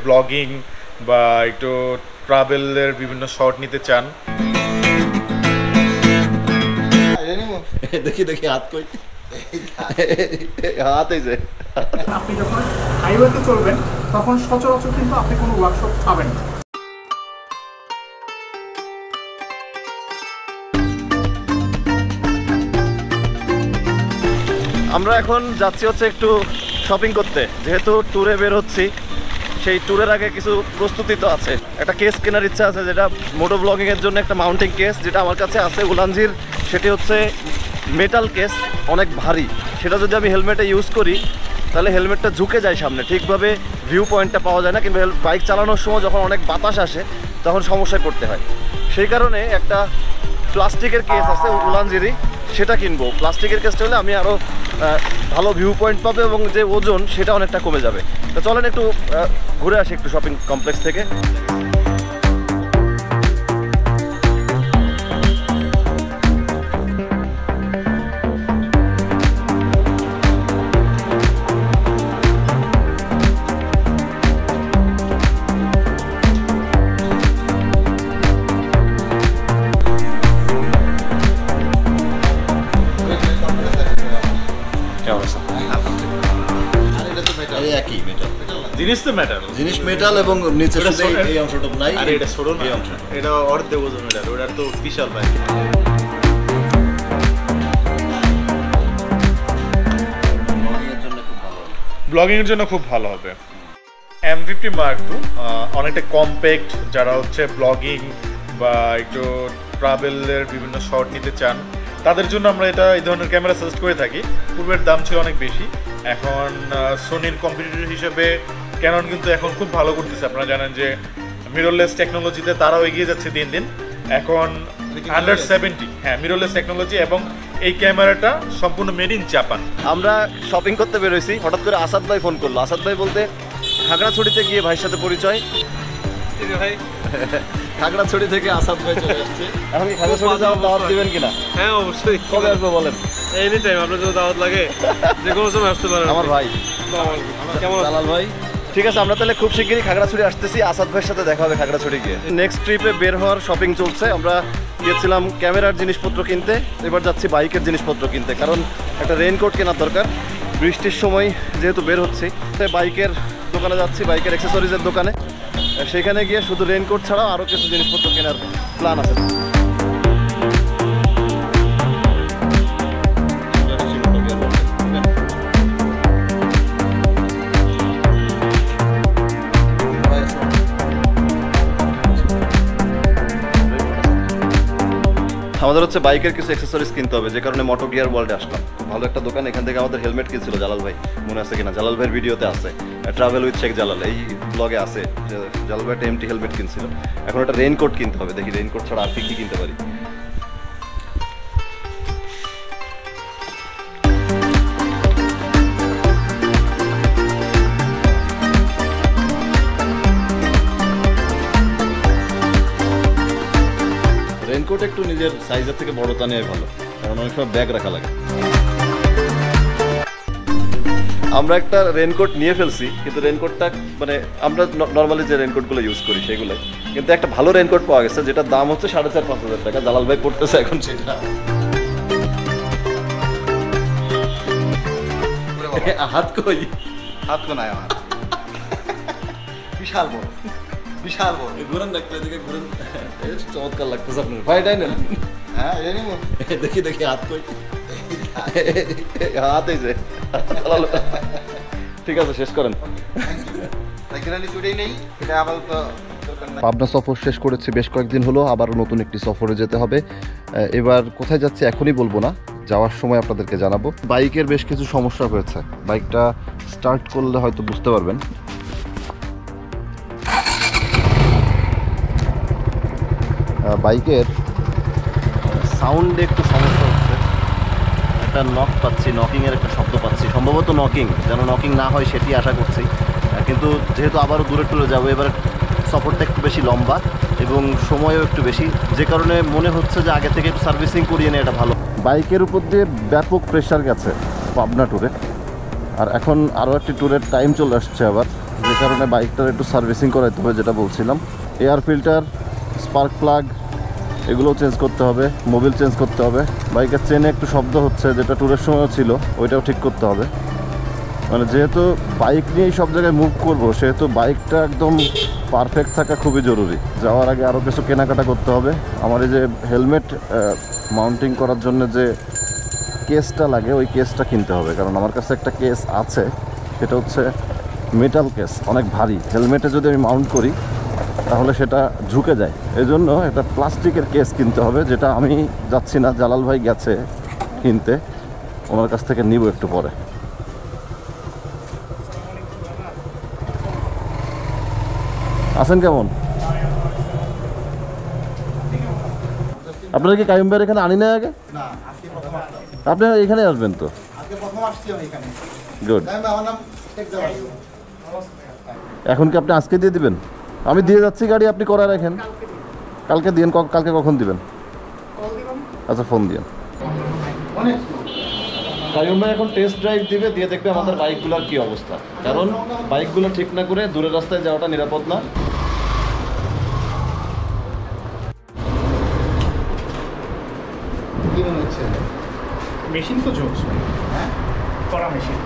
Blogging বা একটু ট্রাভেলের বিভিন্ন শট নিতে চান। দেখি দেখি হাত কই হাত এই যে আপনি যখন হাইওয়েতে চলবেন তখন সচরাচর কিন্তু আপনি কোনো ওয়ার্কশপ পাবেন না। আমরা এখন যাচ্ছি হচ্ছে একটু শপিং করতে, যেহেতু ট্যুরে বের হচ্ছি। সেই ট্যুরের আগে কিছু প্রস্তুতি তো আছে। একটা কেস কেনার ইচ্ছা আছে, যেটা মোটো ব্লগিংয়ের জন্য একটা মাউন্টিং কেস, যেটা আমার কাছে আছে উলানজির। সেটি হচ্ছে মেটাল কেস, অনেক ভারী। সেটা যদি আমি হেলমেটে ইউজ করি তাহলে হেলমেটটা ঝুঁকে যায় সামনে, ঠিকভাবে ভিউ পয়েন্টটা পাওয়া যায় না। কিন্তু বাইক চালানোর সময় যখন অনেক বাতাস আসে তখন সমস্যায় পড়তে হয়। সেই কারণে একটা প্লাস্টিকের কেস আছে উলানজিরই, সেটা কিনবো। প্লাস্টিকের কেসটা হলে আমি আরও ভালো ভিউ পয়েন্ট পাবে এবং যে ওজন সেটা অনেকটা কমে যাবে। তো চলেন একটু ঘুরে আসি একটু শপিং কমপ্লেক্স থেকে। জিনিস মেটাল এবং নিচে এই অংশটা নাই, আর এটা ছোট না, এটা অর্ধেক ওজন মেটাল, ওটা তো বিশাল ভাই। ব্লগিং এর জন্য খুব ভালো হবে। M50 Mark II অনেকটা কম্প্যাক্ট, যারা হচ্ছে ব্লগিং বা একটু ট্রাভেলের বিভিন্ন শট নিতে চান তাদের জন্য আমরা এই ধরনের ক্যামেরা সাজেস্ট করে থাকি। পূর্বের দাম ছিল অনেক বেশি, এখন সোনির কম্পিটিটর হিসেবে ক্যানন কিন্তু এখন খুব ভালো করতেছে। আপনারা জানেন যে মিররলেস টেকনোলজিতে তারাও এগিয়ে যাচ্ছে দিন দিন। এখন আন্ডার 70 মিররলেস টেকনোলজি, এবং এই ক্যামেরাটা সম্পূর্ণ মেড ইন জাপান। আমরা শপিং করতে বেরোইছি, হঠাৎ করে আসাদ ভাই ফোন করলো। আসাদ ভাই বলতে খাগড়াছড়িতে গিয়ে ভাইয়ের সাথে পরিচয়। ভাই খাগড়াছড়ি থেকে আসাদ ভাই চলে আসছে। এখন কি খাগড়াছড়ি যাওয়ার দাওয়াত দিবেন কিনা? হ্যাঁ অবশ্যই। কবে আসবো বলেন? এনি টাইম, আপনার যদি দাওয়াত লাগে যে কোনো সময় আসতে পারেন। আমার ভাই কেমন জালাল ভাই, ঠিক আছে আমরা তাহলে খুব শিগগিরই খাগড়াছড়ি আসতেছি। আসাদ ভাইয়ের সাথে দেখা হবে খাগড়াছড়ি গিয়ে। নেক্সট ট্রিপে বের হওয়ার শপিং চলছে। আমরা গিয়েছিলাম ক্যামেরার জিনিসপত্র কিনতে, এবার যাচ্ছি বাইকের জিনিসপত্র কিনতে, কারণ একটা রেইনকোট কেনার দরকার। বৃষ্টির সময় যেহেতু বের হচ্ছি, তাই বাইকের দোকানে যাচ্ছি, বাইকের অ্যাক্সেসরিজের দোকানে। সেখানে গিয়ে শুধু রেইনকোট ছাড়াও আরও কিছু জিনিসপত্র কেনার প্ল্যান আছে। আমাদের হচ্ছে বাইকের কিছু অ্যাক্সেসরিজ কিনতে হবে, যে কারণে মোটো গিয়ার ওয়ার্ল্ডে আসলাম। খুব ভালো একটা দোকান, এখান থেকে আমাদের হেলমেট কিনছিল জালাল ভাই, মনে আছে কিনা? জালাল ভাইয়ের ভিডিওতে আছে, ট্রাভেল উইথ শেখ জালাল, এই ব্লগে আছে। জালাল ভাই একটা এমটি হেলমেট কিনছিল। এখন একটা রেইনকোট কিনতে হবে, দেখি রেইনকোট ছাড়া আর কি কিনতে পারি। রেইনকোট একটু নিজের সাইজের থেকে বড়টা নেওয়া ভালো, কারণ অনেক সময় ব্যাগ রাখা লাগে। আমরা একটা রেইনকোট নিয়ে ফেলছি, কিন্তু রেইনকোটটা মানে আমরা নর্মালি যে রেইনকোটগুলো ইউজ করি সেগুলোই, কিন্তু একটা ভালো রেইনকোট পাওয়া গেছে যেটার দাম হচ্ছে 4,500-5,000 টাকা। জালাল ভাই পড়তেছে এখন সেটা। হাত কই? হাত কো নাই আমার, বিশাল বড়, বিশাল বড়। ঘুরেন দেখতে, এদিকে ঘুরেন। চমৎকার লাগতেছে আপনার ভাই, তাই না? হ্যাঁ দেখি দেখি হাত কই? হাত এই যে। ঠিক আছে, শেষ করেন। পাবনা সফর শেষ করেছি বেশ কয়েকদিন হলো, আবার নতুন একটি সফরে যেতে হবে। এবার কোথায় যাচ্ছি এখনই বলবো না, যাওয়ার সময় আপনাদেরকে জানাবো। বাইকের বেশ কিছু সমস্যা হয়েছে, বাইকটা স্টার্ট করলে হয়তো বুঝতে পারবেন। বাইকের সাউন্ডে একটু সমস্যা হচ্ছে, একটা নক পাচ্ছি, নকিংয়ের একটা শব্দ পাচ্ছি, সম্ভবত নকিং, যেন নকিং না হয় সেটি আশা করছি। কিন্তু যেহেতু আবারও দূরে টুরে যাবো, এবার সফরটা একটু বেশি লম্বা এবং সময়ও একটু বেশি, যে কারণে মনে হচ্ছে যে আগে থেকে একটু সার্ভিসিং করিয়ে নেয় এটা ভালো। বাইকের উপর দিয়ে ব্যাপক প্রেশার গেছে পাবনা ট্যুরে, আর এখন আরও একটি ট্যুরের টাইম চলে আসছে আবার, যে কারণে বাইকটার একটু সার্ভিসিং করাইতে হবে, যেটা বলছিলাম। এয়ার ফিল্টার, স্পার্ক প্লাগ এগুলো চেঞ্জ করতে হবে, মোবিল চেঞ্জ করতে হবে। বাইকের চেনে একটু শব্দ হচ্ছে, যেটা ট্যুরের সময়ও ছিল, ওইটাও ঠিক করতে হবে। মানে যেহেতু বাইক নিয়েই সব জায়গায় মুভ করবো, সেহেতু বাইকটা একদম পারফেক্ট থাকা খুবই জরুরি। যাওয়ার আগে আরও কিছু কেনাকাটা করতে হবে। আমার এই যে হেলমেট মাউন্টিং করার জন্য যে কেসটা লাগে, ওই কেসটা কিনতে হবে, কারণ আমার কাছে একটা কেস আছে, সেটা হচ্ছে মেটাল কেস, অনেক ভারী। হেলমেটে যদি আমি মাউন্ট করি তাহলে সেটা ঝুঁকে যায়, এই জন্য একটা প্লাস্টিকের কেস কিনতে হবে, যেটা আমি যাচ্ছি না, জালাল ভাই গেছে কিনতে, ওনার কাছ থেকে নিব একটু পরে। আছেন কেমন? আপনারা কি কাইম ভাইয়ের এখানে আনি না আগে? না, আজকে প্রথম আসলাম। আপনি এখানে আসবেন তো? আজকে প্রথম আসছি আমি এখানে। গুড। আমার নাম শেখ জামাল। এখন কি আপনি আজকে দিয়ে দিবেন? আমি দিয়ে যাচ্ছি গাড়ি, আপনি করা রাখেন। কালকে দিন। কালকে কখন দিবেন? আচ্ছা, ফোন দিন। অনেক কাইম ভাই এখন টেস্ট ড্রাইভ দিবে, দিয়ে দেখবে আমাদের বাইকগুলোর কি অবস্থা, কারণ বাইকগুলো ঠিক না করে দূরের রাস্তায় যাওয়াটা নিরাপদ না। কি মনে হচ্ছে? মেশিন তো জোস ভাই, হ্যাঁ, করা মেশিন।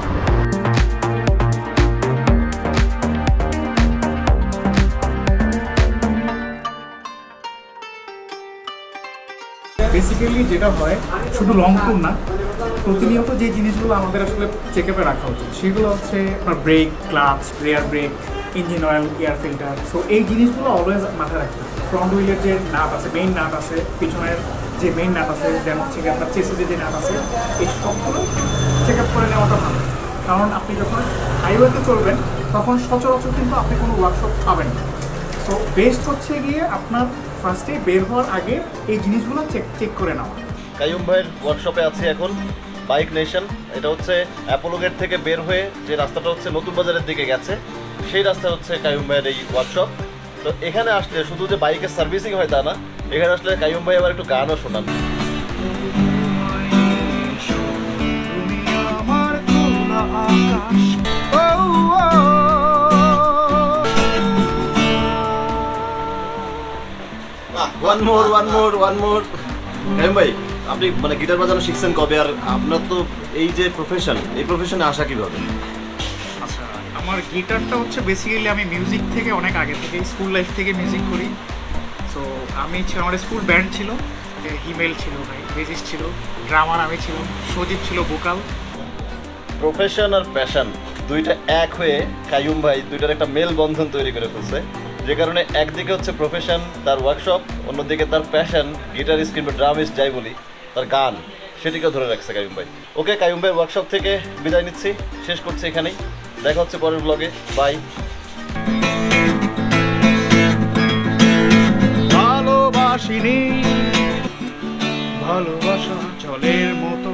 বেসিক্যালি যেটা হয়, শুধু লং ট্যুর না, প্রতিনিয়ত যে জিনিসগুলো আমাদের আসলে চেক আপে রাখা উচিত, সেগুলো হচ্ছে আপনার brake, clutch, rear brake, engine oil, air filter. So এই জিনিসগুলো অলওয়েজ মাথায় রাখতে হবে। ফ্রন্ট হুইলের যে নাট আছে, মেইন নাট আছে, পিছনের যে মেইন নাট আছে, দেন হচ্ছে কি আপনার চেসিসে যে নাট আছে, এই সবগুলো চেক আপ করে নেওয়াটা ভালো। কারণ আপনি যখন হাইওয়েতে চলবেন, তখন সচরাচর কিন্তু আপনি কোনো ওয়ার্কশপ পাবেন না। সো বেস্ট হচ্ছে গিয়ে আপনার ফার্স্টে বের হওয়ার আগে এই জিনিসগুলো চেক করে নেওয়া। কাইম ভাইয়ের ওয়ার্কশপে আছি এখন, বাইক নেশন। এটা হচ্ছে অ্যাপোলো গেট থেকে বের হয়ে যে রাস্তাটা হচ্ছে নতুন বাজারের দিকে গেছে, সেই রাস্তা হচ্ছে কাইম ভাইয়ের এই ওয়ার্কশপ। তো এখানে আসলে শুধু যে বাইকের সার্ভিসিং হয় তা না, এখানে আসলে কাইম ভাই আবার একটু গানও শোনান। ওয়ান মোর কাইম ভাই, আপনি মানে গিটার বাজানো শিখছেন কবে, আর আপনার তো এই যে প্রফেশন, এই প্রফেশনে আসা কিভাবে? আচ্ছা, আমার গিটারটা হচ্ছে বেসিক্যালি আমি মিউজিক থেকে অনেক আগে থেকে, স্কুল লাইফ থেকে মিউজিক করি। সো আমার স্কুল ব্যান্ড ছিল, হিমেল ছিল ভাই, বেসিস্ট ছিল, ড্রামার আমি ছিলাম, সজীব ছিল ভোকাল। প্রফেশন আর প্যাশন দুইটা এক হয়ে কাইম ভাই দুইটার একটা মেল বন্ধন তৈরি করে ফেলছে, যে কারণে একদিকে হচ্ছে প্রফেশন, তার ওয়ার্কশপ, অন্যদিকে তার প্যাশন, গিটারিস্ট কিংবা ড্রামিস্ট যাই বলি, তার গান, সেটিকে ধরে রাখছে কাইম ভাই। ওকে, কাইম ভাইয়ের ওয়ার্কশপ থেকে বিদায় নিচ্ছি, শেষ করছি এখানেই। দেখা হচ্ছে পরের ব্লগে, বাই। ভালোবাসিনি, ভালোবাসা জলের মতো